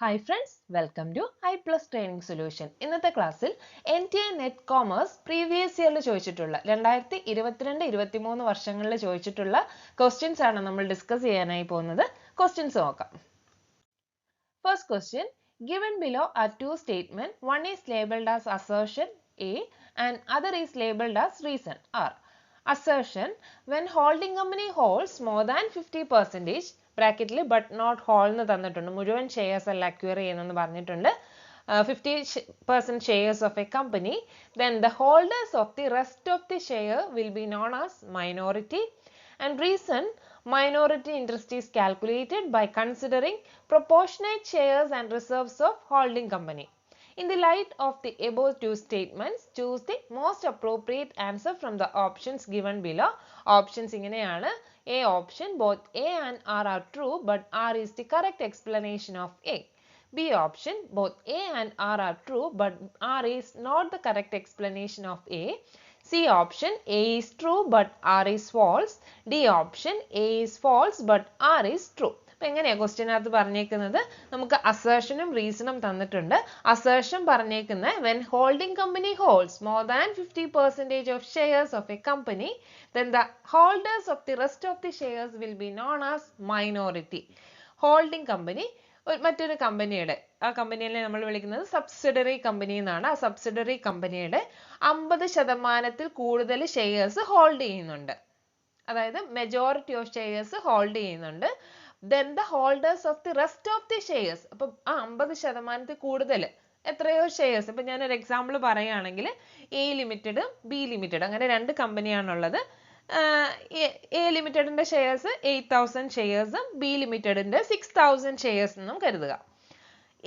Hi friends, welcome to iPlus Training Solution. ഇന്നത്തെ ക്ലാസ്സിൽ NTA Net Commerce previous year ചോദിച്ചിട്ടുള്ള 2022-23 വർഷങ്ങളിൽ ചോദിച്ചിട്ടുള്ള questions ആണ് നമ്മൾ ഡിസ്കസ് ചെയ്യാനായി പോകുന്നത്. Questions നോക്കാം. First question, given below are two statements. One is labeled as assertion A and other is labeled as reason R. Assertion, when holding company holds more than 50%, ബ്രാക്കറ്റിൽ but not whole എന്ന് തന്നിട്ടുണ്ട്. മുഴുവൻ shares അല്ല acquire ചെയ്യുന്നെന്ന് പറഞ്ഞിട്ടുണ്ട്. 50% shares of a company, then the holders of the rest of the share will be known as minority. And reason, minority interest is calculated by considering proportionate shares and reserves of holding company. In the light of the above two statements, choose the most appropriate answer from the options given below. Options ഇങ്ങനെയാണ്. A option, both A and R are true, but R is the correct explanation of A. B option, both A and R are true, but R is not the correct explanation of A. C option, A is true, but R is false. D option, A is false, but R is true. എങ്ങനെയാ ക്വസ്റ്റ്യനകത്ത് പറഞ്ഞേക്കുന്നത്? നമുക്ക് അസേർഷനും റീസണും തന്നിട്ടുണ്ട്. Assertion പറഞ്ഞേക്കുന്നത് when holding company holds more than 50% of shares of a company, then the holders of the rest of the shares will be known as minority. Holding company മറ്റൊരു കമ്പനിയുടെ, ആ കമ്പനിയെ നമ്മൾ വിളിക്കുന്നത് സബ്സിഡറി കമ്പനി എന്നാണ്. ആ സബ്സിഡറി കമ്പനിയുടെ 50% കൂടുതൽ ഷെയർസ് ഹോൾഡ് ചെയ്യുന്നുണ്ട്. അതായത് മെജോറിറ്റി ഓഫ് ഷെയർസ് ഹോൾഡ് ചെയ്യുന്നുണ്ട്. Then the holders of the rest of the shares, അപ്പം ആ 50% കൂടുതൽ എത്രയോ ഷെയർസ്, ഇപ്പം ഞാനൊരു എക്സാമ്പിൾ പറയുകയാണെങ്കിൽ എ ലിമിറ്റഡ് ബി ലിമിറ്റഡ് അങ്ങനെ രണ്ട് കമ്പനിയാണുള്ളത്. എ ലിമിറ്റഡിൻ്റെ ഷെയർസ് 8000 ഷെയർസും ബി ലിമിറ്റഡിൻ്റെ 6000 ഷെയർസ് എന്നും കരുതുക.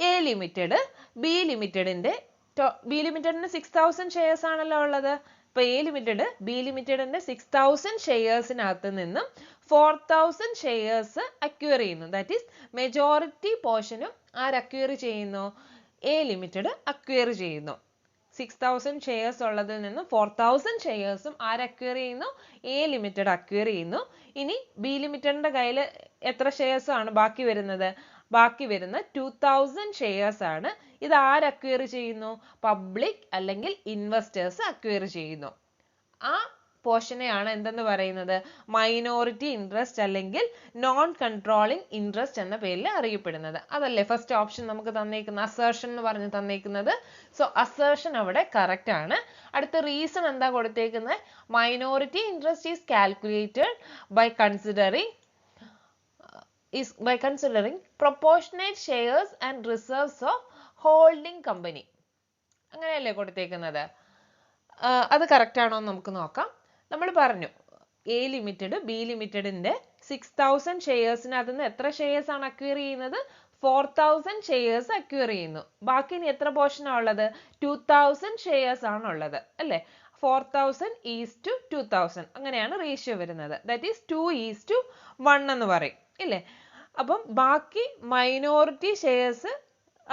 എ ലിമിറ്റഡ് ബി ലിമിറ്റഡിൻ്റെ 6000 ഷെയർസ് ആണല്ലോ ഉള്ളത്. ഇപ്പോൾ എ ലിമിറ്റഡ് ബി ലിമിറ്റഡിൻ്റെ 6000 ഷെയർസിനകത്ത് നിന്നും 4000 ഷെയർസ് അക്വയർ ചെയ്യുന്നു. ദാറ്റ് ഈസ് മെജോറിറ്റി പോർഷനും ആര് അക്വയർ ചെയ്യുന്നു? എ ലിമിറ്റഡ് അക്വയർ ചെയ്യുന്നു. 6000 ഷെയർസ് ഉള്ളതിൽ നിന്ന് 4000 ഷെയർസും ആര് അക്വയർ ചെയ്യുന്നു? എ ലിമിറ്റഡ് അക്വയർ ചെയ്യുന്നു. ഇനി ബി ലിമിറ്റഡിൻ്റെ കയ്യിൽ എത്ര ഷെയർസ് ആണ് ബാക്കി വരുന്നത്? ബാക്കി വരുന്ന 2000 ഷെയർസ് ആണ്. ഇത് ആര് അക്വയർ ചെയ്യുന്നു? പബ്ലിക് അല്ലെങ്കിൽ ഇൻവെസ്റ്റേഴ്സ് അക്വയർ ചെയ്യുന്നു. ആ പോർഷനെയാണ് എന്തെന്ന് പറയുന്നത്? മൈനോറിറ്റി ഇൻട്രസ്റ്റ് അല്ലെങ്കിൽ നോൺ കൺട്രോളിംഗ് ഇൻട്രസ്റ്റ് എന്ന പേരിൽ അറിയപ്പെടുന്നത്. അതല്ലേ ഫസ്റ്റ് ഓപ്ഷൻ നമുക്ക് തന്നേക്കുന്ന അസേർഷൻ എന്ന് പറഞ്ഞ് തന്നേക്കുന്നത്. സോ അസേർഷൻ അവിടെ കറക്റ്റ് ആണ്. അടുത്ത റീസൺ എന്താ കൊടുത്തേക്കുന്നത്? Minority interest is calculated by considering proportionate shares and reserves of holding company. അങ്ങനെയല്ലേ കൊടുത്തേക്കുന്നത്? അത് കറക്റ്റ് ആണോ എന്ന് നമുക്ക് നോക്കാം. നമ്മൾ പറഞ്ഞു എ ലിമിറ്റഡ് ബി ലിമിറ്റഡിൻ്റെ 6000 ഷെയർസിനകത്ത് നിന്ന് എത്ര ഷെയർസ് ആണ് അക്വയർ ചെയ്യുന്നത്? 4000 ഷെയർസ് അക്വയർ ചെയ്യുന്നു. ബാക്കി ഇനി എത്ര പോർഷനാണ് ഉള്ളത്? 2000 ഷെയർസ് ആണ് ഉള്ളത് അല്ലേ? 4000 ഈസ് ടു 2000 അങ്ങനെയാണ് റേഷ്യോ വരുന്നത്. ദാറ്റ് ഈസ് 2:1 എന്ന് പറയും ഇല്ലേ? അപ്പം ബാക്കി മൈനോറിറ്റി ഷെയർസ്,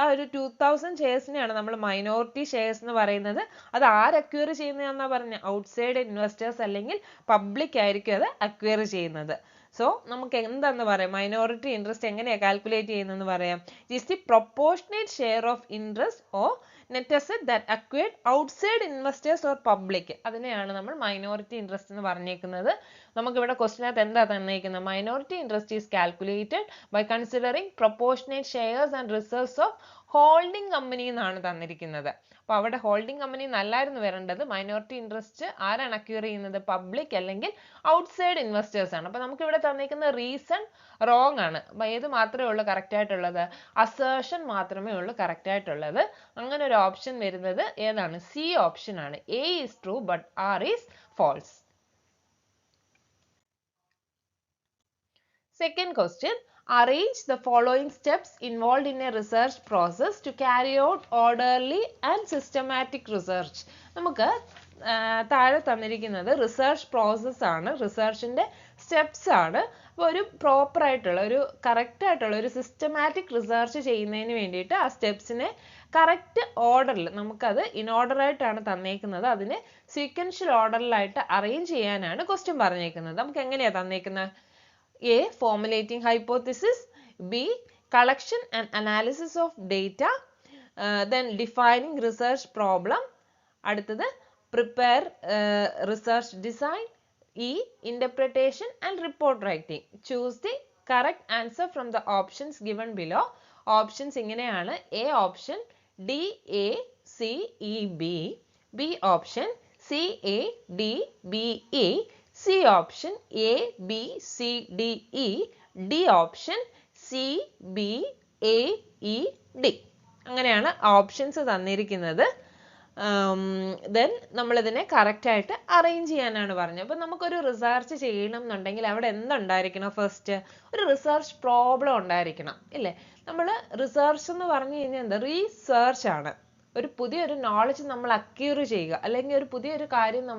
ആ ഒരു 2000 ഷെയർസിനെയാണ് നമ്മൾ മൈനോറിറ്റി ഷെയർസ് എന്ന് പറയുന്നത്. അത് ആര് അക്വയർ ചെയ്യുന്നതെന്നാ പറഞ്ഞത്? ഔട്ട്സൈഡ് ഇൻവെസ്റ്റേഴ്സ് അല്ലെങ്കിൽ പബ്ലിക് ആയിരിക്കും അത് അക്വയർ ചെയ്യുന്നത്. സോ നമുക്ക് എന്താന്ന് പറയാം? മൈനോറിറ്റി ഇൻട്രസ്റ്റ് എങ്ങനെയാണ് കാൽക്കുലേറ്റ് ചെയ്യുന്നതെന്ന് പറയാം. It is the proportionate share of interest or net asset that acquired outside investors or public. അതിനെയാണ് നമ്മൾ മൈനോറിറ്റി ഇൻട്രസ്റ്റ് എന്ന് പറഞ്ഞേക്കുന്നത്. നമുക്കിവിടെ ക്വസ്റ്റിനകത്ത് എന്താ തന്നേക്കുന്നത്? Minority interest is calculated by considering proportionate shares and reserves of holding company എന്നാണ് തന്നിരിക്കുന്നത്. അപ്പോൾ അവിടെ ഹോൾഡിംഗ് കമ്പനി നല്ലായിരുന്നു വരേണ്ടത്. മൈനോറിറ്റി ഇൻട്രസ്റ്റ് ആരാണ് അക്വയർ ചെയ്യുന്നത്? പബ്ലിക് അല്ലെങ്കിൽ ഔട്ട്സൈഡ് ഇൻവെസ്റ്റേഴ്സ് ആണ്. അപ്പോൾ നമുക്കിവിടെ തന്നിരിക്കുന്ന റീസൺ റോങ് ആണ്. അപ്പോൾ ഏത് മാത്രമേ ഉള്ളൂ കറക്റ്റ് ആയിട്ടുള്ളത്? അസേർഷൻ മാത്രമേ ഉള്ളൂ കറക്റ്റ് ആയിട്ടുള്ളത്. അങ്ങനെ ഒരു ഓപ്ഷൻ വരുന്നത് ഏതാണ്? സി ഓപ്ഷൻ ആണ്. A is true but R is false. Second question, arrange the following steps involved in a research process to carry out orderly and systematic research. നമുക്ക് താഴെ തന്നിരിക്കുന്നത് റിസർച്ച് പ്രോസസ് ആണ്, റിസർച്ചിൻ്റെ സ്റ്റെപ്സ് ആണ്. അപ്പോൾ ഒരു പ്രോപ്പർ ആയിട്ടുള്ള ഒരു കറക്റ്റ് ആയിട്ടുള്ള ഒരു സിസ്റ്റമാറ്റിക് റിസർച്ച് ചെയ്യുന്നതിന് വേണ്ടിയിട്ട് ആ സ്റ്റെപ്സിനെ കറക്റ്റ് ഓർഡറിൽ, നമുക്കത് ഇൻ ഓർഡറായിട്ടാണ് തന്നേക്കുന്നത്, അതിനെ സീക്വൻഷ്യൽ ഓർഡറിലായിട്ട് അറേഞ്ച് ചെയ്യാനാണ് ക്വസ്റ്റ്യൻ പറഞ്ഞേക്കുന്നത്. നമുക്ക് എങ്ങനെയാണ് തന്നേക്കുന്നത്? A. Formulating hypothesis. B. collection and analysis of data, then defining research problem, അടുത്തത് prepare research design, interpretation and report writing. Choose the correct answer from the options given below. Options ഇങ്ങനെയാണ്: A option D A C E B, B option C A D B E, C option A B C D E, D option C B A E D. അങ്ങനെയാണ് options തന്നിരിക്കുന്നത്. Then നമ്മളിതിനെ കറക്റ്റായിട്ട് arrange ചെയ്യാനാണ് പറഞ്ഞത്. അപ്പോൾ നമുക്കൊരു research ചെയ്യണം എന്നുണ്ടെങ്കിൽ അവിടെ എന്തുണ്ടായിരിക്കണം? ഫസ്റ്റ് ഒരു റിസർച്ച് പ്രോബ്ലം ഉണ്ടായിരിക്കണം, ഇല്ലേ? നമ്മൾ റിസർച്ച് എന്ന് പറഞ്ഞു കഴിഞ്ഞാൽ എന്താ? റീസേർച്ച് ആണ്. ഒരു പുതിയൊരു നോളജ് നമ്മൾ അക്യൂർ ചെയ്യുക, അല്ലെങ്കിൽ ഒരു പുതിയൊരു കാര്യം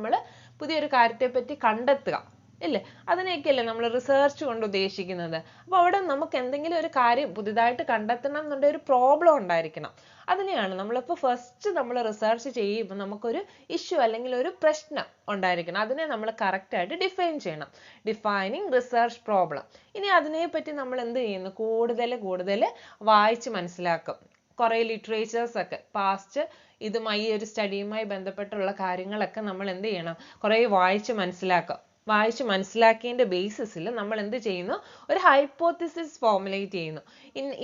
പുതിയൊരു കാര്യത്തെ പറ്റി കണ്ടെത്തുക, ഇല്ലേ? അതിനെയൊക്കെയല്ലേ നമ്മൾ റിസർച്ച് കൊണ്ട് ഉദ്ദേശിക്കുന്നത്. അപ്പോൾ അവിടെ നമുക്ക് എന്തെങ്കിലും ഒരു കാര്യം പുതിയതായിട്ട് കണ്ടെത്തണം എന്നുണ്ടെങ്കിൽ ഒരു പ്രോബ്ലം ഉണ്ടായിരിക്കണം. അതിനെയാണ് നമ്മളിപ്പോൾ ഫസ്റ്റ് നമ്മൾ റിസർച്ച് ചെയ്യുമ്പോൾ നമുക്കൊരു ഇഷ്യൂ അല്ലെങ്കിൽ ഒരു പ്രശ്നം ഉണ്ടായിരിക്കണം. അതിനെ നമ്മൾ കറക്റ്റായിട്ട് ഡിഫൈൻ ചെയ്യണം. Defining research problem. ഇനി അതിനെപ്പറ്റി നമ്മൾ എന്ത് ചെയ്യുന്നു? കൂടുതൽ വായിച്ച് മനസ്സിലാക്കും. കുറേ ലിറ്ററേച്ചേഴ്സ് ഒക്കെ പാസ്റ്റ് ഇതുമായി ഒരു സ്റ്റഡിയുമായി ബന്ധപ്പെട്ടുള്ള കാര്യങ്ങളൊക്കെ നമ്മൾ എന്ത് ചെയ്യണം? കുറേ വായിച്ച് മനസ്സിലാക്കും. വായിച്ച് മനസ്സിലാക്കിയതിൻ്റെ ബേസിസിൽ നമ്മൾ എന്ത് ചെയ്യുന്നു? ഒരു ഹൈപ്പോത്തിസിസ് ഫോർമുലേറ്റ് ചെയ്യുന്നു.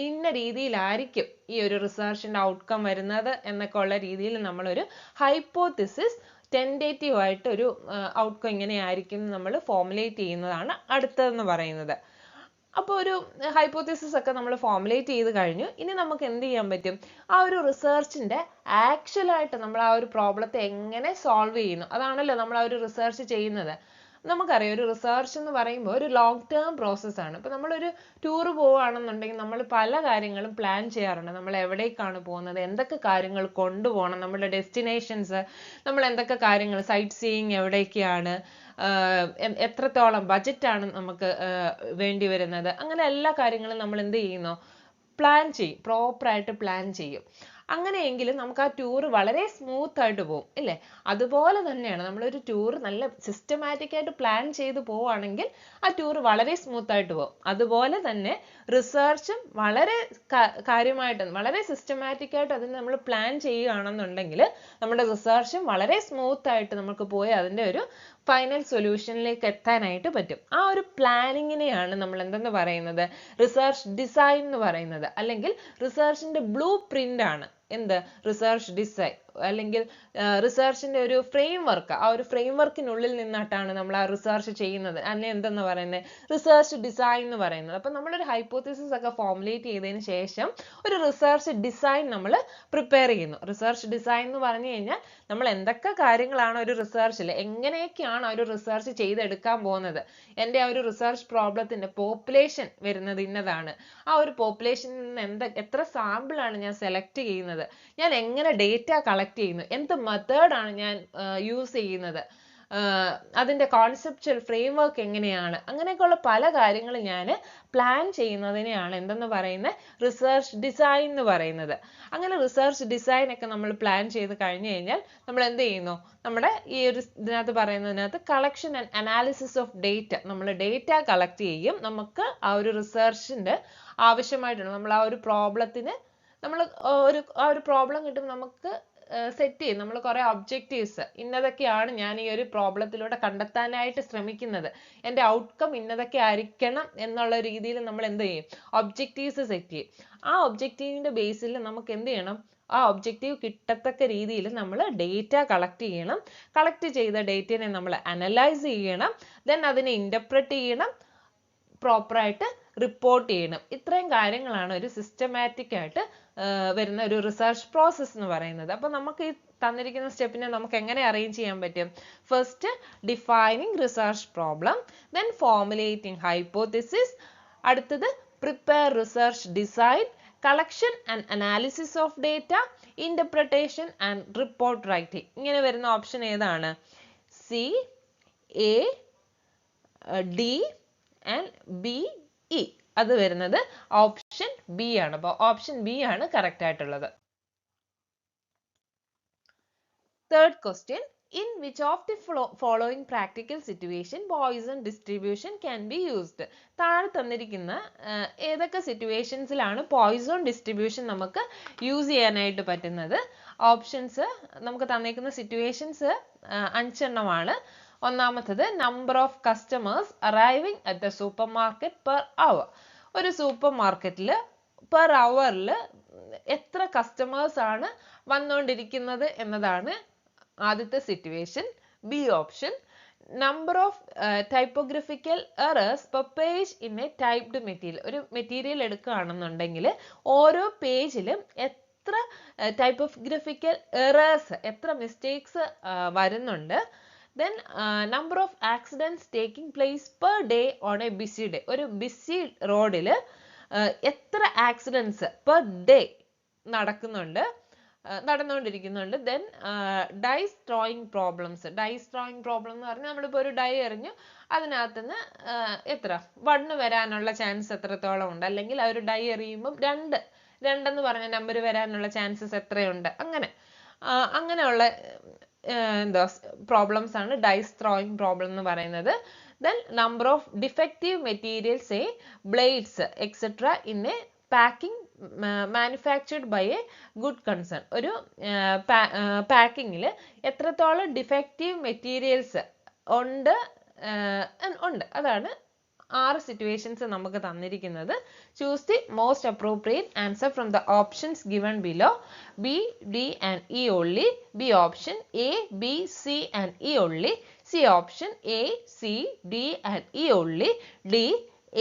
ഇന്ന രീതിയിലായിരിക്കും ഈ ഒരു റിസർച്ചിൻ്റെ ഔട്ട്കം വരുന്നത് എന്നൊക്കെ ഉള്ള രീതിയിൽ നമ്മളൊരു ഹൈപ്പോത്തിസിസ് ടെൻഡേറ്റീവ് ആയിട്ട് ഒരു ഔട്ട്കം ഇങ്ങനെയായിരിക്കും നമ്മൾ ഫോർമുലേറ്റ് ചെയ്യുന്നതാണ് അടുത്തതെന്ന് പറയുന്നത്. അപ്പോൾ ഒരു ഹൈപ്പോത്തിസിസ് ഒക്കെ നമ്മൾ ഫോർമുലേറ്റ് ചെയ്ത് കഴിഞ്ഞു. ഇനി നമുക്ക് എന്ത് ചെയ്യാൻ പറ്റും? ആ ഒരു റിസർച്ചിൻ്റെ ആക്ച്വലായിട്ട് നമ്മൾ ആ ഒരു പ്രോബ്ലത്തെ എങ്ങനെ സോൾവ് ചെയ്യുന്നു, അതാണല്ലോ നമ്മൾ ആ ഒരു റിസർച്ച് ചെയ്യുന്നത്. നമുക്കറിയാം, ഒരു റിസർച്ച് എന്ന് പറയുമ്പോൾ ഒരു ലോങ് ടേം പ്രോസസ്സാണ്. ഇപ്പോൾ നമ്മളൊരു ടൂർ പോവുകയാണെന്നുണ്ടെങ്കിൽ നമ്മൾ പല കാര്യങ്ങളും പ്ലാൻ ചെയ്യാറുണ്ട്. നമ്മൾ എവിടേക്കാണ് പോകുന്നത്, എന്തൊക്കെ കാര്യങ്ങൾ കൊണ്ടുപോകണം, നമ്മുടെ ഡെസ്റ്റിനേഷൻസ്, നമ്മൾ എന്തൊക്കെ കാര്യങ്ങൾ, സൈറ്റ് സീയിങ് എവിടേക്കാണ്, എത്രത്തോളം ബജറ്റാണ് നമുക്ക് വേണ്ടി വരുന്നത്, അങ്ങനെ എല്ലാ കാര്യങ്ങളും നമ്മൾ എന്ത് ചെയ്യുന്നു? പ്ലാൻ ചെയ്യും, പ്രോപ്പറായിട്ട് പ്ലാൻ ചെയ്യും. അങ്ങനെയെങ്കിൽ നമുക്ക് ആ ടൂർ വളരെ സ്മൂത്ത് ആയിട്ട് പോകും, ഇല്ലേ? അതുപോലെ തന്നെയാണ് നമ്മളൊരു ടൂർ നല്ല സിസ്റ്റമാറ്റിക് ആയിട്ട് പ്ലാൻ ചെയ്ത് പോവുകയാണെങ്കിൽ ആ ടൂർ വളരെ സ്മൂത്ത് ആയിട്ട് പോകും. അതുപോലെ തന്നെ റിസർച്ചും വളരെ കാര്യമായിട്ട് വളരെ സിസ്റ്റമാറ്റിക് ആയിട്ട് അതിന് നമ്മൾ പ്ലാൻ ചെയ്യുകയാണെന്നുണ്ടെങ്കിൽ നമ്മുടെ റിസർച്ചും വളരെ സ്മൂത്ത് ആയിട്ട് നമുക്ക് പോയി അതിൻ്റെ ഒരു ഫൈനൽ സൊല്യൂഷനിലേക്ക് എത്താനായിട്ട് പറ്റും. ആ ഒരു പ്ലാനിങ്ങിനെയാണ് നമ്മൾ എന്തെന്ന് പറയുന്നത്? റിസർച്ച് ഡിസൈൻ എന്ന് പറയുന്നത്. അല്ലെങ്കിൽ റിസർച്ചിന്റെ ബ്ലൂ പ്രിന്റ് ആണ് എന്ത്? Research design. അല്ലെങ്കിൽ റിസർച്ചിന്റെ ഒരു ഫ്രെയിം വർക്ക്. ആ ഒരു ഫ്രെയിം വർക്കിനുള്ളിൽ നിന്നിട്ടാണ് നമ്മൾ ആ റിസർച്ച് ചെയ്യുന്നത്. അതിനെ എന്തെന്ന് പറയുന്നത്? റിസർച്ച് ഡിസൈൻ എന്ന് പറയുന്നത്. അപ്പം നമ്മളൊരു ഹൈപ്പോത്തിസിസ് ഒക്കെ ഫോർമുലേറ്റ് ചെയ്തതിന് ശേഷം ഒരു റിസർച്ച് ഡിസൈൻ നമ്മൾ പ്രിപ്പയർ ചെയ്യുന്നു. റിസർച്ച് ഡിസൈൻ എന്ന് പറഞ്ഞു കഴിഞ്ഞാൽ നമ്മൾ എന്തൊക്കെ കാര്യങ്ങളാണ് ഒരു റിസർച്ചിൽ, എങ്ങനെയൊക്കെയാണ് ഒരു റിസർച്ച് ചെയ്തെടുക്കാൻ പോകുന്നത്, എൻ്റെ ആ ഒരു റിസർച്ച് പ്രോബ്ലത്തിന്റെ പോപ്പുലേഷൻ വരുന്നത് ഇന്നതാണ്, ആ ഒരു പോപ്പുലേഷനിൽ നിന്ന് എത്ര സാമ്പിളാണ് ഞാൻ സെലക്ട് ചെയ്യുന്നത്, ഞാൻ എങ്ങനെ ഡേറ്റ കളക്ട് ചെയ്യുന്നു, എന്ത് മെത്തേഡാണ് ഞാൻ യൂസ് ചെയ്യുന്നത്, അതിൻ്റെ കോൺസെപ്ച്വൽ ഫ്രെയിം വർക്ക് എങ്ങനെയാണ്, അങ്ങനെയൊക്കെയുള്ള പല കാര്യങ്ങളും ഞാൻ പ്ലാൻ ചെയ്യുന്നതിനെയാണ് എന്തെന്ന് പറയുന്നത്? റിസർച്ച് ഡിസൈൻ എന്ന് പറയുന്നത്. അങ്ങനെ റിസർച്ച് ഡിസൈൻ ഒക്കെ നമ്മൾ പ്ലാൻ ചെയ്ത് കഴിഞ്ഞു കഴിഞ്ഞാൽ നമ്മൾ എന്ത് ചെയ്യുന്നു? നമ്മുടെ ഈ ഒരു ഇതിനകത്ത് പറയുന്നതിനകത്ത് collection and analysis of data, നമ്മൾ ഡേറ്റ കളക്ട് ചെയ്യും. നമുക്ക് ആ ഒരു റിസർച്ചിൻ്റെ ആവശ്യമായിട്ടുണ്ട്, നമ്മൾ ആ ഒരു പ്രോബ്ലത്തിന് നമ്മൾ ആ ഒരു പ്രോബ്ലം കിട്ടുമ്പോൾ നമുക്ക് സെറ്റ് ചെയ്യും. നമ്മൾ കുറേ ഒബ്ജക്റ്റീവ്സ്, ഇന്നതൊക്കെയാണ് ഞാൻ ഈ ഒരു പ്രോബ്ലത്തിലൂടെ കണ്ടെത്താനായിട്ട് ശ്രമിക്കുന്നത്, എൻ്റെ ഔട്ട്കം ഇന്നതൊക്കെ ആയിരിക്കണം എന്നുള്ള രീതിയിൽ നമ്മൾ എന്ത് ചെയ്യും? ഒബ്ജക്റ്റീവ്സ് സെറ്റ് ചെയ്യും. ആ ഒബ്ജക്റ്റീവിൻ്റെ ബേസിൽ നമുക്ക് എന്ത് ചെയ്യണം? ആ ഒബ്ജക്റ്റീവ് കിട്ടത്തക്ക രീതിയിൽ നമ്മൾ ഡേറ്റ കളക്ട് ചെയ്യണം. കളക്ട് ചെയ്ത ഡേറ്റയെ നമ്മൾ അനലൈസ് ചെയ്യണം. ദെൻ അതിനെ ഇന്റർപ്രറ്റ് ചെയ്യണം, പ്രോപ്പറായിട്ട് റിപ്പോർട്ട് ചെയ്യണം. ഇത്രയും കാര്യങ്ങളാണ് ഒരു സിസ്റ്റമാറ്റിക് ആയിട്ട് വരുന്ന ഒരു റിസർച്ച് പ്രോസസ്സ് എന്ന് പറയുന്നത്. അപ്പോൾ നമുക്ക് ഈ തന്നിരിക്കുന്ന സ്റ്റെപ്പിനെ നമുക്ക് എങ്ങനെ അറേഞ്ച് ചെയ്യാൻ പറ്റും? First defining research problem, then formulating hypothesis, അടുത്തത് prepare research design, collection and analysis of data, interpretation and report writing. ഇങ്ങനെ വരുന്ന ഓപ്ഷൻ ഏതാണ്? C, A, D and B, E. അത് വരുന്നത് ഓപ്ഷൻ ബി ആണ്. അപ്പോൾ ഓപ്ഷൻ ബി ആണ് കറക്റ്റ് ആയിട്ടുള്ളത്. Third question, In which of the following practical situation Poisson distribution can be used? താഴെ തന്നിരിക്കുന്ന ഏതൊക്കെ സിറ്റുവേഷൻസിലാണ് Poisson distribution നമുക്ക് യൂസ് ചെയ്യാനായിട്ട് പറ്റുന്നത്? ഓപ്ഷൻസ് നമുക്ക് തന്നിരിക്കുന്ന സിറ്റുവേഷൻസ് 5 എണ്ണമാണ്. ഒന്നാമത്തേത് number of customers arriving at the supermarket per hour. ഒരു സൂപ്പർ മാർക്കറ്റിൽ പെർ അവറിൽ എത്ര കസ്റ്റമേഴ്സ് ആണ് വന്നുകൊണ്ടിരിക്കുന്നത് എന്നതാണ് ആദ്യത്തെ situation. B option number of typographical errors per page in a typed material. ഒരു മെറ്റീരിയൽ എടുക്കുകയാണെന്നുണ്ടെങ്കിൽ ഓരോ പേജിലും എത്ര typographical errors, എത്ര മിസ്റ്റേക്സ് വരുന്നുണ്ട്. Then number of accidents taking place per day on a busy day. ഒരു ബിസി റോഡിൽ എത്ര ആക്സിഡൻസ് പെർ ഡേ നടന്നുകൊണ്ടിരിക്കുന്നുണ്ട്. Then dice drawing problems. Dice drawing problem എന്ന് പറഞ്ഞാൽ നമ്മളിപ്പോൾ ഒരു ഡൈ എറിഞ്ഞു, അതിനകത്ത് നിന്ന് എത്ര വണ്ണ് വരാനുള്ള ചാൻസ് എത്രത്തോളം ഉണ്ട്, അല്ലെങ്കിൽ ആ ഒരു ഡൈ എറിയുമ്പം രണ്ടെന്ന് പറഞ്ഞ നമ്പർ വരാനുള്ള ചാൻസസ് എത്രയുണ്ട്, അങ്ങനെയുള്ള എന്താ പ്രോബ്ലംസ് ആണ് ഡൈസ് ത്രോയിങ് പ്രോബ്ലം എന്ന് പറയുന്നത്. Then number of defective materials, say blades etc. in a packing manufactured by a good concern. ഒരു പാക്കിങ്ങിൽ എത്രത്തോളം ഡിഫക്റ്റീവ് മെറ്റീരിയൽസ് ഉണ്ട്, അതാണ് 6 സിറ്റുവേഷൻസ് നമുക്ക് തന്നിരിക്കുന്നത്. Choose the most appropriate answer from the options given below. B, D and E only. B option A, B, C and E only. C option A, C, D and E only. D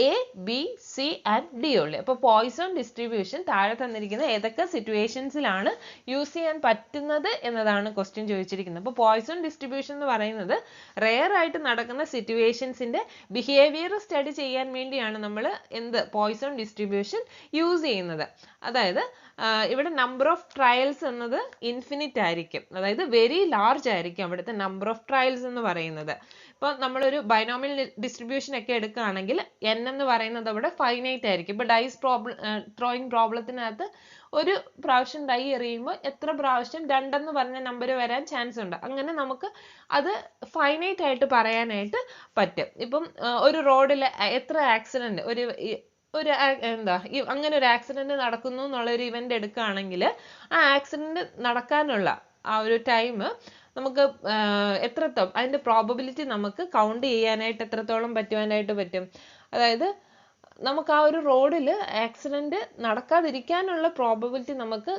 A, B, C and D only. അപ്പോൾ Poisson distribution താഴെ തന്നിരിക്കുന്ന ഏതൊക്കെ സിറ്റുവേഷൻസിലാണ് use ചെയ്യാൻ പറ്റുന്നത് എന്നതാണ് question ചോദിച്ചിരിക്കുന്നത്. അപ്പോൾ Poisson distribution എന്ന് പറയുന്നത് റെയർ ആയിട്ട് നടക്കുന്ന സിറ്റുവേഷൻസിന്റെ ബിഹേവിയർ സ്റ്റഡി ചെയ്യാൻ വേണ്ടിയാണ് നമ്മൾ പോയിസൺ ഡിസ്ട്രിബ്യൂഷൻ യൂസ് ചെയ്യുന്നത്. അതായത് ഇവിടെ നമ്പർ ഓഫ് ട്രയൽസ് എന്നത് ഇൻഫിനിറ്റ് ആയിരിക്കും, അതായത് വെരി ലാർജ് ആയിരിക്കും അവിടുത്തെ നമ്പർ ഓഫ് ട്രയൽസ് എന്ന് പറയുന്നത്. ഇപ്പോൾ നമ്മളൊരു ബൈനോമിയൽ ഡിസ്ട്രിബ്യൂഷൻ ഒക്കെ എടുക്കുകയാണെങ്കിൽ n എന്ന് പറയുന്നത് അവിടെ ഫൈനൈറ്റ് ആയിരിക്കും. ഇപ്പോൾ ഡൈസ് ത്രോയിങ് പ്രോബ്ലത്തിനകത്ത് ഒരു പ്രാവശ്യം ഡൈ എറിയുമ്പോൾ എത്ര പ്രാവശ്യം 2 എന്ന് പറഞ്ഞ നമ്പർ വരാൻ ചാൻസ് ഉണ്ട്. അങ്ങനെ നമുക്ക് അത് ഫൈനൈറ്റ് ആയിട്ട് പറയാനായിട്ട് പറ്റും. ഇപ്പം ഒരു റോഡിൽ എത്ര ആക്സിഡന്റ് അങ്ങനെ ഒരു ആക്സിഡന്റ് നടക്കുന്നു എന്നുള്ള ഒരു ഇവന്റ് എടുക്കുകയാണെങ്കിൽ ആ ആക്സിഡന്റ് നടക്കാനുള്ള ആ ഒരു ടൈം നമുക്ക് എത്രത്തോളം അതിന്റെ പ്രോബബിലിറ്റി നമുക്ക് കൗണ്ട് ചെയ്യാനായിട്ട് എത്രത്തോളം പറ്റുവാനായിട്ട് പറ്റും. അതായത് നമുക്ക് ആ ഒരു റോഡിൽ ആക്സിഡന്റ് നടക്കാതിരിക്കാനുള്ള പ്രോബബിലിറ്റി നമുക്ക്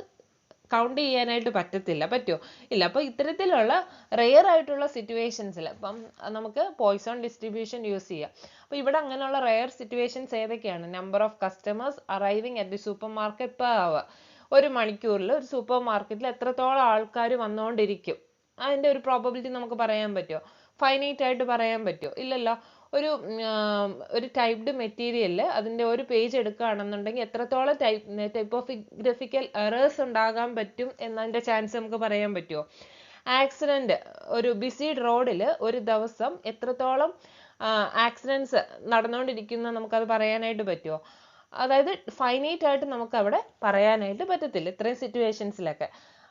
കൗണ്ട് ചെയ്യാനായിട്ട് പറ്റുമോ? ഇല്ല. അപ്പോൾ ഇത്തരത്തിലുള്ള റെയർ ആയിട്ടുള്ള സിറ്റുവേഷൻസിൽ അപ്പം നമുക്ക് പോയിസൺ ഡിസ്ട്രിബ്യൂഷൻ യൂസ് ചെയ്യാം. അപ്പോൾ ഇവിടെ അങ്ങനെയുള്ള റെയർ സിറ്റുവേഷൻസ് ഏതൊക്കെയാണ്? Number of customers arriving at the super market per hour. ഒരു മണിക്കൂറിൽ ഒരു സൂപ്പർ മാർക്കറ്റിൽ എത്രത്തോളം ആൾക്കാർ വന്നുകൊണ്ടിരിക്കും, അതിന്റെ ഒരു പ്രോബബിലിറ്റി നമുക്ക് പറയാൻ പറ്റുമോ? ഫൈനൈറ്റ് ആയിട്ട് പറയാൻ പറ്റുമോ? ഇല്ലല്ലോ. ഒരു ടൈപ്ഡ് മെറ്റീരിയലിൽ അതിന്റെ ഒരു പേജ് എടുക്കുകയാണെന്നുണ്ടെങ്കിൽ എത്രത്തോളം ടൈപ്പോഗ്രാഫിക്കൽ എറേഴ്സ് ഉണ്ടാകാൻ പറ്റും എന്നതിന്റെ ചാൻസ് നമുക്ക് പറയാൻ പറ്റുമോ? ആക്സിഡന്റ്, ഒരു ബിസി റോഡിൽ ഒരു ദിവസം എത്രത്തോളം ആക്സിഡൻസ് നടന്നുകൊണ്ടിരിക്കുന്ന നമുക്കത് പറയാനായിട്ട് പറ്റുമോ? അതായത് ഫൈനൈറ്റ് ആയിട്ട് നമുക്ക് അവിടെ പറയാനായിട്ട് പറ്റത്തില്ല ഇത്രയും സിറ്റുവേഷൻസിലൊക്കെ.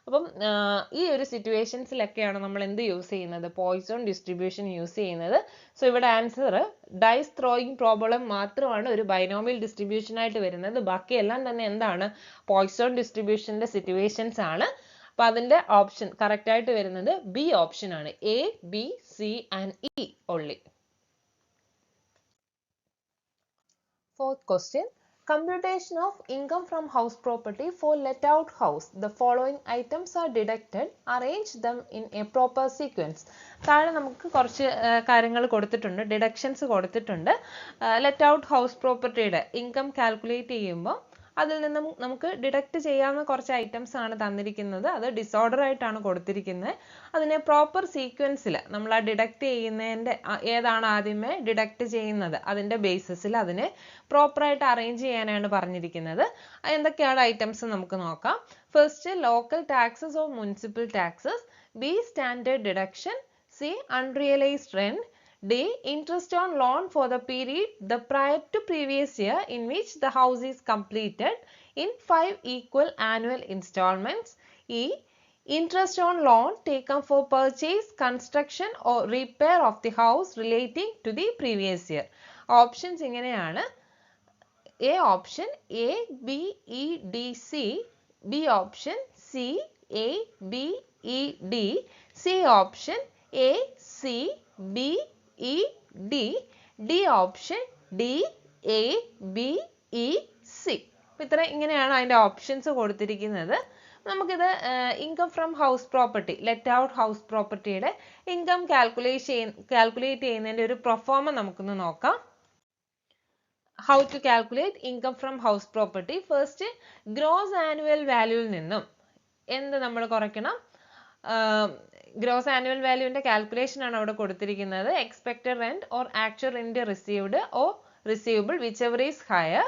അപ്പം ഈ ഒരു സിറ്റുവേഷൻസിലൊക്കെയാണ് നമ്മൾ എന്ത് യൂസ് ചെയ്യുന്നത്? പോയിസൺ ഡിസ്ട്രിബ്യൂഷൻ യൂസ് ചെയ്യുന്നത്. സോ ഇവിടെ ആൻസർ ഡൈസ് ത്രോയിങ് പ്രോബ്ലം മാത്രമാണ് ഒരു ബൈനോമിയൽ ഡിസ്ട്രിബ്യൂഷൻ ആയിട്ട് വരുന്നത്. ബാക്കിയെല്ലാം തന്നെ എന്താണ്? പോയിസൺ ഡിസ്ട്രിബ്യൂഷന്റെ സിറ്റുവേഷൻസ് ആണ്. അപ്പൊ അതിന്റെ ഓപ്ഷൻ കറക്റ്റ് ആയിട്ട് വരുന്നത് ബി ഓപ്ഷൻ ആണ്. A, B, C and E only. Fourth question. Computation of income from house property for let out house. The following items are deducted. Arrange them in a proper sequence. താഴെ നമുക്ക് കുറച്ച് കാര്യങ്ങൾ കൊടുത്തിട്ടുണ്ട്, deductions കൊടുത്തിട്ടുണ്ട്. Let out house പ്രോപ്പർട്ടിയുടെ income calculate ചെയ്യുമ്പോൾ അതിൽ നിന്നും നമുക്ക് ഡിഡക്ട് ചെയ്യാവുന്ന കുറച്ച് ഐറ്റംസ് ആണ് തന്നിരിക്കുന്നത്. അത് ഡിസോർഡർ ആയിട്ടാണ് കൊടുത്തിരിക്കുന്നത്. അതിനെ പ്രോപ്പർ സീക്വൻസിൽ നമ്മൾ ആ ഡിഡക്ട് ചെയ്യുന്നതിൻ്റെ ഏതാണ് ആദ്യമേ ഡിഡക്ട് ചെയ്യുന്നത് അതിൻ്റെ ബേസിസിൽ അതിനെ പ്രോപ്പറായിട്ട് അറേഞ്ച് ചെയ്യാനാണ് പറഞ്ഞിരിക്കുന്നത്. എന്തൊക്കെയാണ് ഐറ്റംസ് നമുക്ക് നോക്കാം. First, local taxes or municipal taxes. B, standard deduction. C, unrealised rent. D, interest on loan for the period the prior to previous year in which the house is completed in 5 equal annual installments. E, interest on loan taken for purchase, construction or repair of the house relating to the previous year. Options ഇങ്ങനെയാണ്. A option A, B, E, D, C. B option C, A, B, E, D. C option A, C, B, E, D. D option D, A, B, E, C. ഇത്ര ഇങ്ങനെയാണ് അതിൻ്റെ options കൊടുത്തിരിക്കുന്നത്. നമുക്കിത് income from house property, let out house പ്രോപ്പർട്ടിയുടെ income calculate ചെയ്യുന്നതിൻ്റെ ഒരു proforma നമുക്കൊന്ന് നോക്കാം. How to calculate income from house property? First, gross annual value ൽ നിന്നും എന്ത് നമ്മൾ കുറയ്ക്കണം? ഗ്രോസ് ആനുവൽ വാല്യൂവിൻ്റെ കാൽക്കുലേഷൻ ആണ് അവിടെ കൊടുത്തിരിക്കുന്നത്. Expected rent or actual rent received or receivable whichever is higher.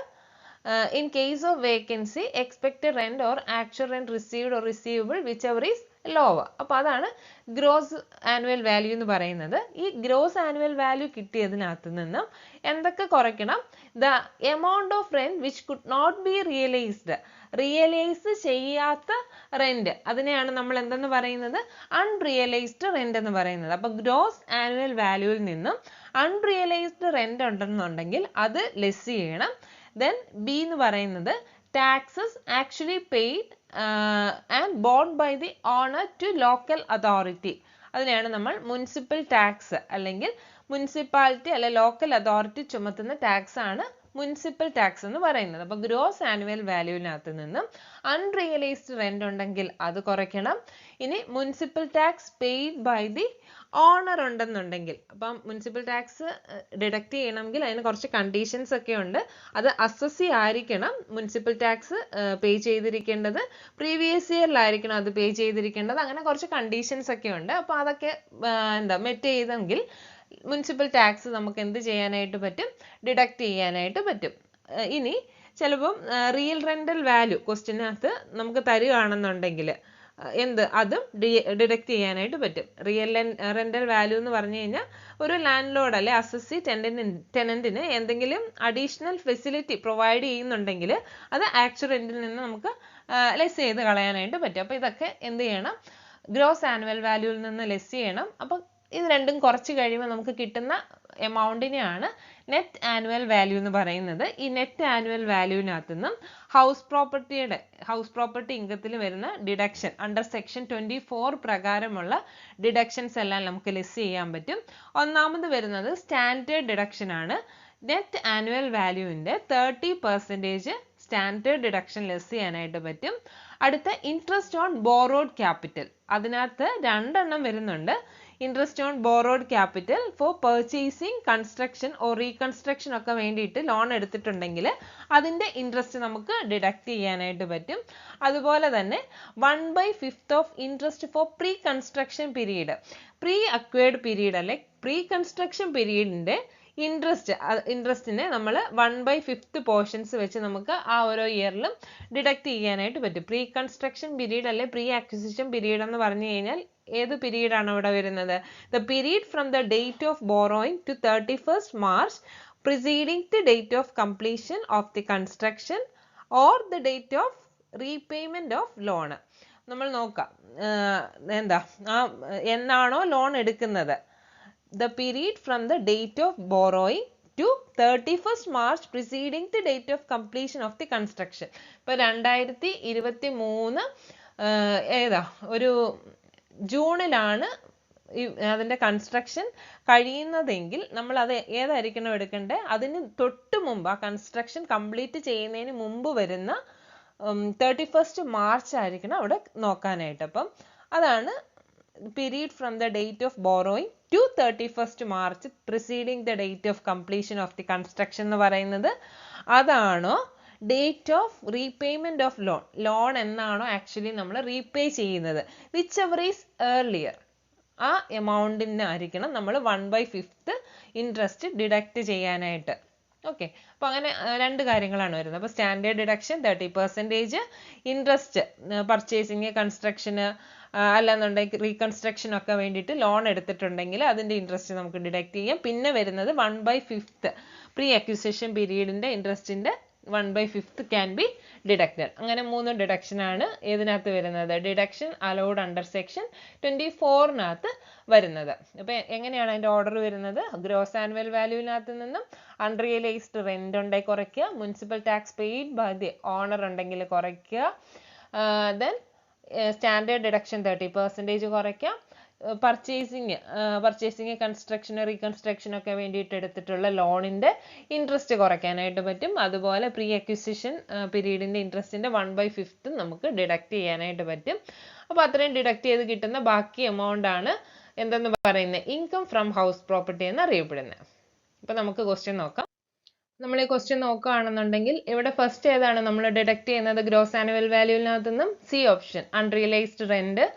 In case of vacancy, expected rent or actual rent received or receivable whichever is lower. അപ്പോൾ അതാണ് ഗ്രോസ് ആനുവൽ വാല്യൂ എന്ന് പറയുന്നത്. ഈ gross annual value കിട്ടിയതിനകത്ത് നിന്നും എന്തൊക്കെ കുറയ്ക്കണം? The amount of rent which could not be realised, realise ചെയ്യാത്ത rent, അതിനെയാണ് നമ്മൾ എന്തെന്ന് പറയുന്നത്? അൺറിയലൈസ്ഡ് റെന്റ് എന്ന് പറയുന്നത്. അപ്പോൾ ഗ്രോസ് ആനുവൽ വാല്യൂവിൽ നിന്നും അൺറിയലൈസ്ഡ് റെന്റ് ഉണ്ടെന്നുണ്ടെങ്കിൽ അത് ലെസ് ചെയ്യണം. Then B എന്ന് പറയുന്നത് taxes actually paid and borne by the owner to local authority. അതിനെയാണ് നമ്മൾ മുനിസിപ്പൽ ടാക്സ് അല്ലെങ്കിൽ മുനിസിപ്പാലിറ്റി അല്ലെ ലോക്കൽ അതോറിറ്റി ചുമത്തുന്ന ടാക്സ് ആണ് മുനിസിപ്പൽ ടാക്സ് എന്ന് പറയുന്നത്. അപ്പോൾ ഗ്രോസ് ആനുവൽ വാല്യൂവിനകത്ത് നിന്നും അൺറിയലൈസ്ഡ് റെന്റ് ഉണ്ടെങ്കിൽ അത് കുറയ്ക്കണം. ഇനി municipal tax paid by the owner ഉണ്ടെന്നുണ്ടെങ്കിൽ, അപ്പം മുനിസിപ്പൽ ടാക്സ് ഡിഡക്റ്റ് ചെയ്യണമെങ്കിൽ അതിന് കുറച്ച് കണ്ടീഷൻസ് ഒക്കെ ഉണ്ട്. അത് അസസി ആയിരിക്കണം മുനിസിപ്പൽ ടാക്സ് പേ ചെയ്തിരിക്കേണ്ടത്, പ്രീവിയസ് ഇയറിലായിരിക്കണം അത് പേ ചെയ്തിരിക്കേണ്ടത്, അങ്ങനെ കുറച്ച് കണ്ടീഷൻസ് ഒക്കെ ഉണ്ട്. അപ്പോൾ അതൊക്കെ മെറ്റ് ചെയ്തെങ്കിൽ മുനിസിപ്പൽ ടാക്സ് നമുക്ക് എന്ത് ചെയ്യാനായിട്ട് പറ്റും? ഡിഡക്റ്റ് ചെയ്യാനായിട്ട് പറ്റും. ഇനി ചിലപ്പം റിയൽ റെന്റൽ വാല്യൂ ക്വസ്റ്റ്യനകത്ത് നമുക്ക് തരുകയാണെന്നുണ്ടെങ്കിൽ അതും ഡിഡക്റ്റ് ചെയ്യാനായിട്ട് പറ്റും. റിയൽ റെന്റൽ വാല്യൂ എന്ന് പറഞ്ഞു കഴിഞ്ഞാൽ ഒരു ലാൻഡ് ലോഡ് അല്ലെ അസസി ടെനന്റിന് എന്തെങ്കിലും അഡീഷണൽ ഫെസിലിറ്റി പ്രൊവൈഡ് ചെയ്യുന്നുണ്ടെങ്കിൽ അത് ആക്ച്വൽ റെന്റിൽ നിന്ന് നമുക്ക് ലെസ് ചെയ്ത് കളയാനായിട്ട് പറ്റും. അപ്പോൾ ഇതൊക്കെ എന്ത് ചെയ്യണം? ഗ്രോസ് ആനുവൽ വാല്യൂവിൽ നിന്ന് ലെസ് ചെയ്യണം. അപ്പോൾ ഇത് രണ്ടും കുറച്ച് കഴിയുമ്പോൾ നമുക്ക് കിട്ടുന്ന എമൗണ്ടിനെയാണ് നെറ്റ് ആനുവൽ വാല്യൂ എന്ന് പറയുന്നത്. ഈ നെറ്റ് ആനുവൽ വാല്യൂവിനകത്ത് നിന്നും ഹൗസ് പ്രോപ്പർട്ടി ഇൻകത്തിൽ വരുന്ന ഡിഡക്ഷൻ അണ്ടർ സെക്ഷൻ 24 പ്രകാരമുള്ള ഡിഡക്ഷൻസ് എല്ലാം നമുക്ക് ലെസ് ചെയ്യാൻ പറ്റും. ഒന്നാമത് വരുന്നത് സ്റ്റാൻഡേർഡ് ഡിഡക്ഷൻ ആണ്. നെറ്റ് ആനുവൽ വാല്യൂവിൻ്റെ 30% സ്റ്റാൻഡേർഡ് ഡിഡക്ഷൻ ലെസ് ചെയ്യാനായിട്ട് പറ്റും. അടുത്ത ഇൻട്രസ്റ്റ് ഓൺ ബോറോഡ് ക്യാപിറ്റൽ, അതിനകത്ത് രണ്ടെണ്ണം വരുന്നുണ്ട്. Interest on borrowed capital four purchasing, construction or reconstruction ഒക്കെ വേണ്ടിയിട്ട് ലോൺ എടുത്തിട്ടുണ്ടെങ്കിൽ അതിൻ്റെ ഇൻട്രസ്റ്റ് നമുക്ക് ഡിഡക്റ്റ് ചെയ്യാനായിട്ട് പറ്റും. അതുപോലെ തന്നെ 1/5 of interest four pre construction period, pre acquired period അല്ലെ പ്രീ കൺസ്ട്രക്ഷൻ പീരീഡിൻ്റെ ഇൻട്രസ്റ്റിനെ നമ്മൾ 1/5 പോർഷൻസ് വെച്ച് നമുക്ക് ആ ഓരോ ഇയറിലും ഡിഡക്റ്റ് ചെയ്യാനായിട്ട് പറ്റും. പ്രീ കൺസ്ട്രക്ഷൻ പീരീഡ് അല്ലെ പ്രീ അക്വിസിഷൻ പീരീഡ് എന്ന് പറഞ്ഞു കഴിഞ്ഞാൽ ഏത് പീരീഡ് ആണ് ഇവിടെ വരുന്നത്? The period from the date of borrowing to 31st March preceding the date of completion of the construction or the date of repayment of loan. നമ്മൾ നോക്കാം എന്നാണോ ലോൺ എടുക്കുന്നത്, the period from the date of borrowing to 31st March preceding the date of completion of the construction. ഇപ്പോൾ 2023 ഒരു ജൂണിലാണ് അതിൻ്റെ construction കഴിയുന്നതെങ്കിൽ നമ്മൾ അത് ഏതായിരിക്കണം എടുക്കേണ്ടത്? അതിന് തൊട്ട് മുമ്പ്, ആ കൺസ്ട്രക്ഷൻ കംപ്ലീറ്റ് ചെയ്യുന്നതിന് മുമ്പ് വരുന്ന 31st March ആയിരിക്കണം അവിടെ നോക്കാനായിട്ട്. അപ്പം അതാണ് period from the date of borrowing to 31st March preceding the date of completion of the construction എന്ന് പറയുന്നത്. അതാണോ date of repayment of loan, loan എന്നാണോ ആക്ച്വലി നമ്മൾ റീപേ ചെയ്യുന്നത്, whichever is earlier, ആ എമൗണ്ടിനായിരിക്കണം നമ്മൾ 1/5 ഇൻട്രസ്റ്റ് ഡിഡക്റ്റ് ചെയ്യാനായിട്ട്. ഓക്കെ, അപ്പോൾ അങ്ങനെ രണ്ട് കാര്യങ്ങളാണ് വരുന്നത്. അപ്പോൾ സ്റ്റാൻഡേർഡ് ഡിഡക്ഷൻ 30%, ഇൻട്രസ്റ്റ് പർച്ചേസിങ്, കൺസ്ട്രക്ഷന് അല്ലാന്നുണ്ടെങ്കിൽ റീകൺസ്ട്രക്ഷൻ ഒക്കെ വേണ്ടിയിട്ട് ലോൺ എടുത്തിട്ടുണ്ടെങ്കിൽ അതിൻ്റെ ഇൻട്രസ്റ്റ് നമുക്ക് ഡിഡക്റ്റ് ചെയ്യാം. പിന്നെ വരുന്നത് 1/5 pre acquisition പീരീഡിൻ്റെ ഇൻട്രസ്റ്റിൻ്റെ 1/5 can be deducted. അങ്ങനെ 3 ഡിഡക്ഷൻ ആണ് ഏതിനകത്ത് വരുന്നത്? ഡിഡക്ഷൻ അലൗഡ് അണ്ടർ സെക്ഷൻ 24 വരുന്നത്. അപ്പോൾ എങ്ങനെയാണ് അതിന്റെ ഓർഡർ വരുന്നത്? ഗ്രോസ് ആനുവൽ വാല്യൂവിനകത്ത് നിന്നും അൺറിയലൈസ്ഡ് റെന്റ് ഉണ്ടെങ്കിൽ കുറയ്ക്കുക, municipal tax paid by the owner ഉണ്ടെങ്കിൽ കുറയ്ക്കുക, ദെൻ സ്റ്റാൻഡേർഡ് ഡിഡക്ഷൻ 30% കുറയ്ക്കാം, പർച്ചേസിങ് കൺസ്ട്രക്ഷൻ റീകൺസ്ട്രക്ഷൻ ഒക്കെ വേണ്ടിയിട്ട് എടുത്തിട്ടുള്ള ലോണിന്റെ ഇൻട്രസ്റ്റ് കുറയ്ക്കാനായിട്ട് പറ്റും. അതുപോലെ പ്രീ അക്വിസിഷൻ പീരീഡിന്റെ ഇൻട്രസ്റ്റിന്റെ 1/5 നമുക്ക് ഡിഡക്ട് ചെയ്യാനായിട്ട് പറ്റും. അപ്പോൾ അത്രയും ഡിഡക്ട് ചെയ്ത് കിട്ടുന്ന ബാക്കി എമൗണ്ട് ആണ് എന്തെന്ന് പറയുന്നത്? ഇൻകം ഫ്രം ഹൗസ് പ്രോപ്പർട്ടി എന്ന് അറിയപ്പെടുന്നത്. അപ്പൊ നമുക്ക് ക്വസ്റ്റ്യൻ നോക്കാം. നമ്മൾ ഈ ക്വസ്റ്റ്യൻ നോക്കുകയാണെന്നുണ്ടെങ്കിൽ ഇവിടെ ഫസ്റ്റ് ഏതാണ് നമ്മൾ ഡിഡക്ട് ചെയ്യുന്നത്? ഗ്രോസ് ആനുവൽ വാല്യൂവിനകത്ത് നിന്നും C option unrealised rent,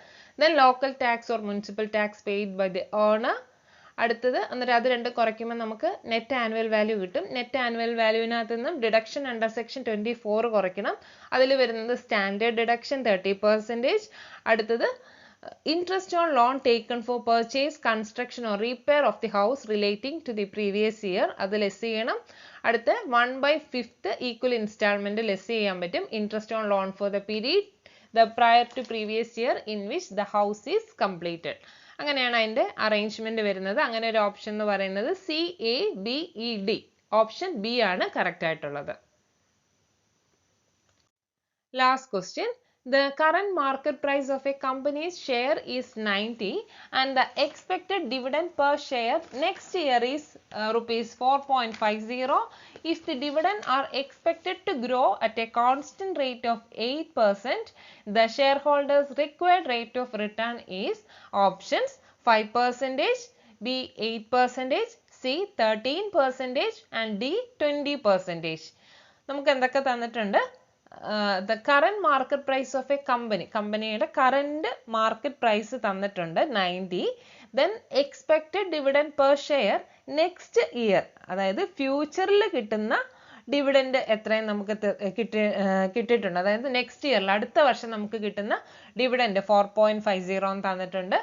then local tax or municipal tax paid by the owner. അടുത്തത് എന്നിട്ട് അത് രണ്ടും കുറയ്ക്കുമ്പോൾ നമുക്ക് നെറ്റ് ആനുവൽ വാല്യൂ കിട്ടും. നെറ്റ് ആനുവൽ വാല്യൂവിനകത്ത് നിന്നും ഡിഡക്ഷൻ അണ്ടർ സെക്ഷൻ 24 കുറയ്ക്കണം. അതിൽ വരുന്നത് സ്റ്റാൻഡേർഡ് ഡിഡക്ഷൻ 30%. അടുത്തത് interest on loan taken for purchase construction or repair of the house relating to the previous year, അത് ലെസ് ചെയ്യണം. അടുത്ത 1/5 ഈക്വൽ ഇൻസ്റ്റാൾമെന്റ് ലെസ് ചെയ്യാൻ പറ്റും. Interest on loan for the period prior to previous year in which the house is completed. അങ്ങനെയാണ് അതിന്റെ arrangement വരുന്നത്. അങ്ങനെ ഒരു ഓപ്ഷൻ എന്ന് പറയുന്നത് CABED, ഓപ്ഷൻ ബി ആണ് കറക്റ്റ് ആയിട്ടുള്ളത്. Last question. The current market price of a company's share is 90 and the expected dividend per share next year is rupees 4.50. If the dividend are expected to grow at a constant rate of 8%, the shareholders required rate of return is options 5%, B 8%, C 13% and D 20%. നമുക്ക് എന്തൊക്കെ തന്നിട്ടുണ്ട്? The current market price of a company, കമ്പനിയുടെ current market price തന്നിട്ടുണ്ട് 90. then expected dividend per share next year, അതായത് ഫ്യൂച്ചറിൽ കിട്ടുന്ന dividend എത്രയും നമുക്ക് കിട്ടിയിട്ടുണ്ട്. അതായത് നെക്സ്റ്റ് ഇയറിൽ അടുത്ത വർഷം നമുക്ക് കിട്ടുന്ന ഡിവിഡൻഡ് 4.50 തന്നിട്ടുണ്ട്.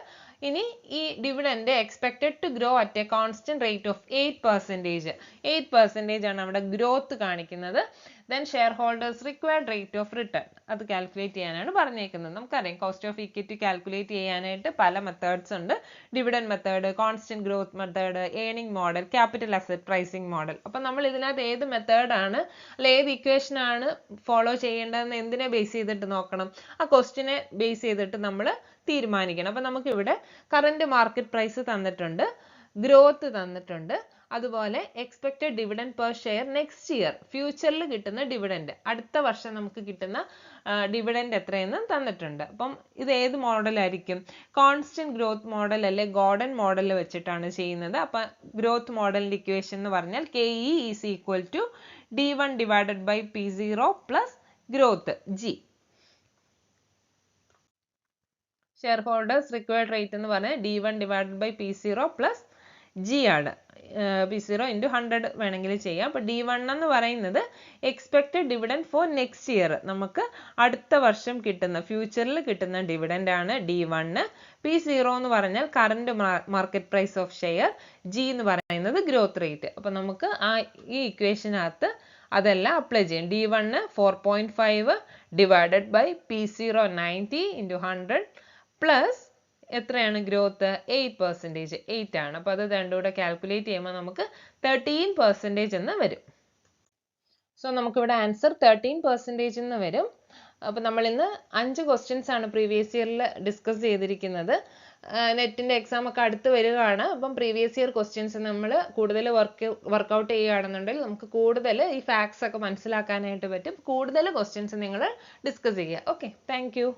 ഇനി ഈ dividend expected to grow at a constant rate of 8%. 8% ആണ് അവിടെ ഗ്രോത്ത് കാണിക്കുന്നത്. then shareholders required rate of return, അത് കാൽക്കുലേറ്റ് ചെയ്യാനാണ് പറഞ്ഞേക്കുന്നത്. നമുക്കറിയാം കോസ്റ്റ് ഓഫ് ഇക്വിറ്റി കാൽക്കുലേറ്റ് ചെയ്യാനായിട്ട് പല മെത്തേഡ്സ് ഉണ്ട്. Dividend method, constant growth method, earning model, capital asset pricing model. അപ്പൊ നമ്മൾ ഇതിനകത്ത് ഏത് മെത്തേഡാണ് അല്ലെ ഏത് ഇക്വേഷൻ ആണ് ഫോളോ ചെയ്യേണ്ടതെന്ന് എന്തിനെ ബേസ് ചെയ്തിട്ട് നോക്കണം? ആ ക്വസ്റ്റിനെ ബേസ് ചെയ്തിട്ട് നമ്മൾ തീരുമാനിക്കണം. അപ്പൊ നമുക്ക് ഇവിടെ കറന്റ് മാർക്കറ്റ് പ്രൈസ് തന്നിട്ടുണ്ട്, ഗ്രോത്ത് തന്നിട്ടുണ്ട്, അതുപോലെ expected dividend per share next year, ഫ്യൂച്ചറിൽ കിട്ടുന്ന ഡിവിഡൻഡ്, അടുത്ത വർഷം നമുക്ക് കിട്ടുന്ന ഡിവിഡൻഡ് എത്രയെന്ന് തന്നിട്ടുണ്ട്. അപ്പം ഇത് ഏത് മോഡലായിരിക്കും? കോൺസ്റ്റന്റ് ഗ്രോത്ത് മോഡൽ അല്ലെ ഗോർഡൻ മോഡൽ വെച്ചിട്ടാണ് ചെയ്യുന്നത്. അപ്പം ഗ്രോത്ത് മോഡലിന്റെ ഇക്വേഷൻ എന്ന് പറഞ്ഞാൽ KE is equal to D1 divided by P0 plus growth G. Share holders required rate എന്ന് പറഞ്ഞാൽ D1 divided by P0 plus G ആണ്. P0 into 100 വേണമെങ്കിൽ ചെയ്യാം. അപ്പോൾ D1 എന്ന് പറയുന്നത് expected dividend for next year, നമുക്ക് അടുത്ത വർഷം കിട്ടുന്ന ഫ്യൂച്ചറിൽ കിട്ടുന്ന ഡിവിഡൻഡ് ആണ് D1. P0 എന്ന് പറഞ്ഞാൽ current market price of share, G എന്ന് പറയുന്നത് ഗ്രോത്ത് റേറ്റ്. അപ്പോൾ നമുക്ക് ഈ ഇക്വേഷനകത്ത് അതെല്ലാം അപ്ലൈ ചെയ്യും. D1 4.5 divided by P0 90 into 100 plus എത്രയാണ് ഗ്രോത്ത്? 8%. 8 ആണ്. അപ്പോൾ അത് രണ്ടും കൂടെ കാൽക്കുലേറ്റ് ചെയ്യുമ്പോൾ നമുക്ക് 13% എന്ന് വരും. സോ നമുക്കിവിടെ ആൻസർ 13% എന്ന് വരും. അപ്പോൾ നമ്മൾ ഇന്ന് 5 ക്വസ്റ്റ്യൻസ് ആണ് പ്രീവിയസ് ഇയറിൽ ഡിസ്കസ് ചെയ്തിരിക്കുന്നത്. നെറ്റിന്റെ എക്സാം ഒക്കെ അടുത്ത് വരികയാണ്. അപ്പം പ്രീവിയസ് ഇയർ ക്വസ്റ്റ്യൻസ് നമ്മൾ കൂടുതൽ വർക്ക്ഔട്ട് ചെയ്യുകയാണെന്നുണ്ടെങ്കിൽ നമുക്ക് കൂടുതൽ ഈ ഫാക്ട്സ് ഒക്കെ മനസ്സിലാക്കാനായിട്ട് പറ്റും. കൂടുതൽ ക്വസ്റ്റ്യൻസ് നിങ്ങൾ ഡിസ്കസ് ചെയ്യുക. Okay, thank you.